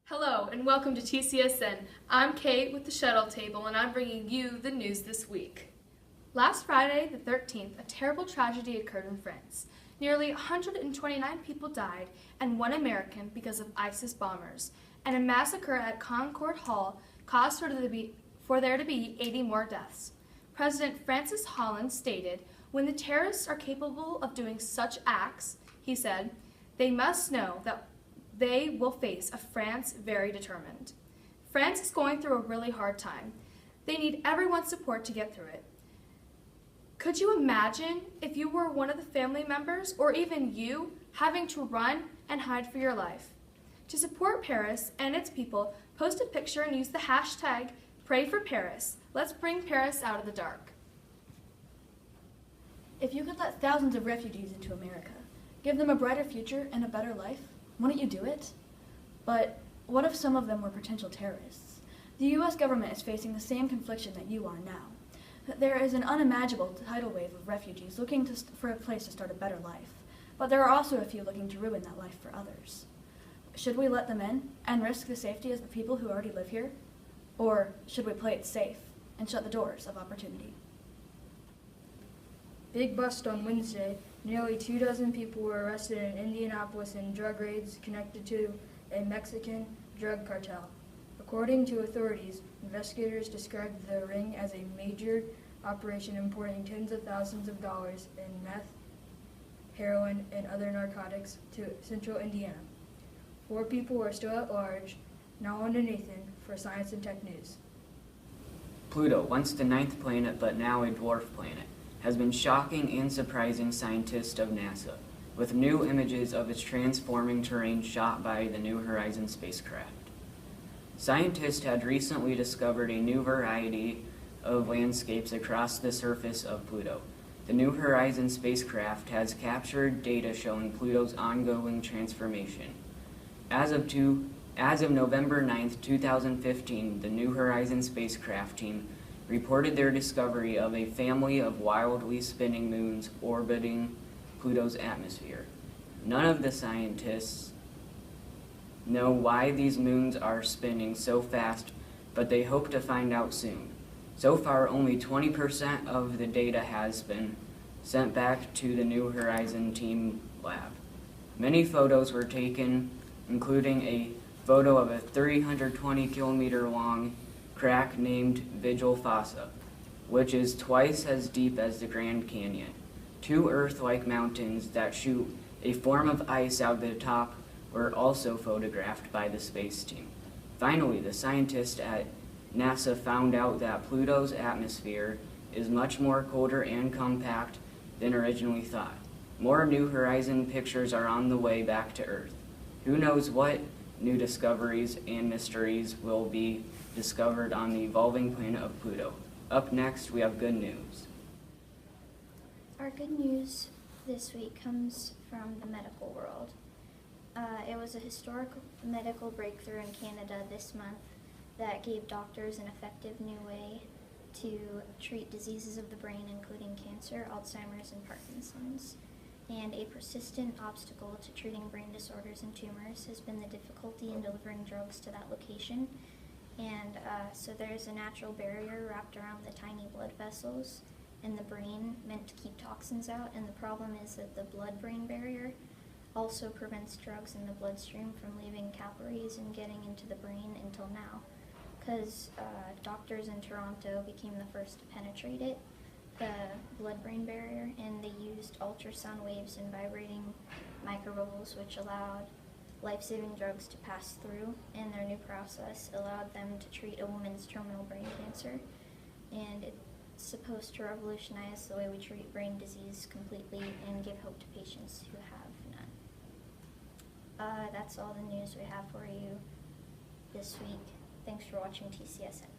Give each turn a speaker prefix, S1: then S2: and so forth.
S1: Hello and welcome to TCSN. I'm Kate with the Shuttle table and I'm bringing you the news this week. Last Friday, the 13th, a terrible tragedy occurred in France. Nearly 129 people died and 1 American because of ISIS bombers, and a massacre at Concord Hall caused for there to be 80 more deaths. President Francis Holland stated, "When the terrorists are capable of doing such acts," he said, "they must know that they will face a France very determined." France is going through a really hard time. They need everyone's support to get through it. Could you imagine if you were one of the family members, or even you, having to run and hide for your life? To support Paris and its people, post a picture and use the hashtag #PrayForParis. Let's bring Paris out of the dark.
S2: If you could let thousands of refugees into America, give them a brighter future and a better life, wouldn't you do it? But what if some of them were potential terrorists? The U.S. government is facing the same confliction that you are now. There is an unimaginable tidal wave of refugees looking for a place to start a better life, but there are also a few looking to ruin that life for others. Should we let them in and risk the safety of the people who already live here? Or should we play it safe and shut the doors of opportunity?
S3: Big bust on Wednesday. Nearly 24 people were arrested in Indianapolis in drug raids connected to a Mexican drug cartel. According to authorities, investigators described the ring as a major operation importing tens of thousands of dollars in meth, heroin, and other narcotics to central Indiana. 4 people are still at large. Now on to Nathan for Science and Tech News.
S4: Pluto, once the 9th planet but now a dwarf planet, has been shocking and surprising scientists of NASA with new images of its transforming terrain shot by the New Horizons spacecraft. Scientists had recently discovered a new variety of landscapes across the surface of Pluto. The New Horizons spacecraft has captured data showing Pluto's ongoing transformation. As of November 9, 2015, the New Horizons spacecraft team reported their discovery of a family of wildly spinning moons orbiting Pluto's atmosphere. None of the scientists know why these moons are spinning so fast, but they hope to find out soon. So far, only 20% of the data has been sent back to the New Horizon team lab. Many photos were taken, including a photo of a 320-kilometer long crack named Vigil Fossa, which is twice as deep as the Grand Canyon. 2 Earth-like mountains that shoot a form of ice out the top were also photographed by the space team. Finally, the scientists at NASA found out that Pluto's atmosphere is much more colder and compact than originally thought. More New Horizon pictures are on the way back to Earth. Who knows what new discoveries and mysteries will be discovered on the evolving planet of Pluto. Up next, we have good news.
S5: Our good news this week comes from the medical world. It was a historical medical breakthrough in Canada this month that gave doctors an effective new way to treat diseases of the brain, including cancer, Alzheimer's, and Parkinson's. And a persistent obstacle to treating brain disorders and tumors has been the difficulty in delivering drugs to that location. And so there's a natural barrier wrapped around the tiny blood vessels in the brain meant to keep toxins out, and the problem is that the blood-brain barrier also prevents drugs in the bloodstream from leaving capillaries and getting into the brain until now, because doctors in Toronto became the first to penetrate it, the blood-brain barrier, and they used ultrasound waves and vibrating microbubbles, which allowed life-saving drugs to pass through, and their new process allowed them to treat a woman's terminal brain cancer, and it's supposed to revolutionize the way we treat brain disease completely and give hope to patients who have none. That's all the news we have for you this week. Thanks for watching TCSN.